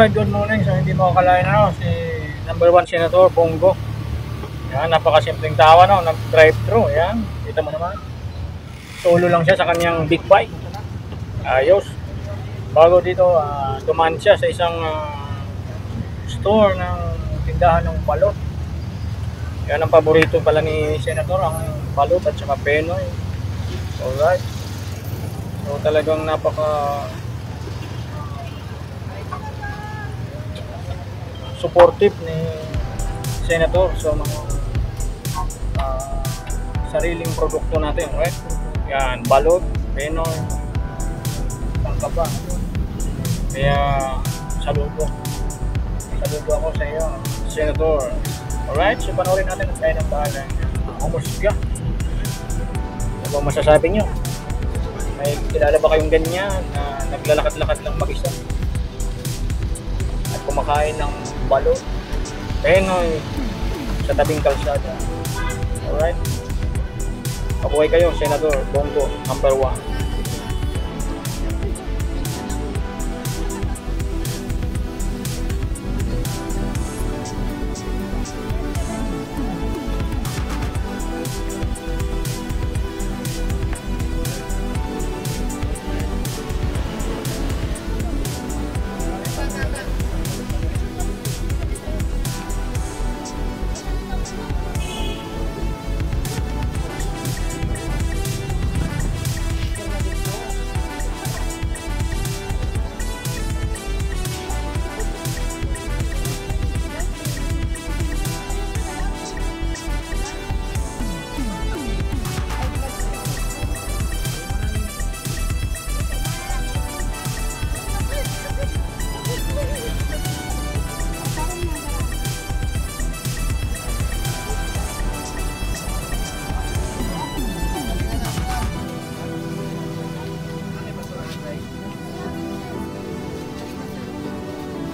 Alright, good morning. So hindi mo akalain si number 1 Senator Bongo. Yan, napakasimpleng tawa nag-drive-thru. Yan, kita mo naman. Solo lang siya sa kanyang big bike. Ayos. Bago dito, dumaan siya sa isang store ng tindahan ng balot. Yan ang paborito pala ni Senator, ang balot at saka penoy. Alright. So talagang napaka supportive ni Senator sa mga sariling produkto natin, right? Yan, balot, penoy, pangkaba. Kaya saludo ako sa iyo, Senator. Alright, so panoorin natin ang tayo ng bahala. Humusga. Ano ba masasabi nyo? May kilala ba kayong ganyan na naglalakad-lakad lang mag-isa at kumakain ng balot, penoy sa tabing kalsada? Alright, mabuhay kayo, Senator Bongo, number 1.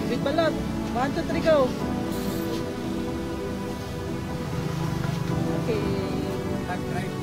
Wait balat, 1, 2, 3, go! Okay, hot drive.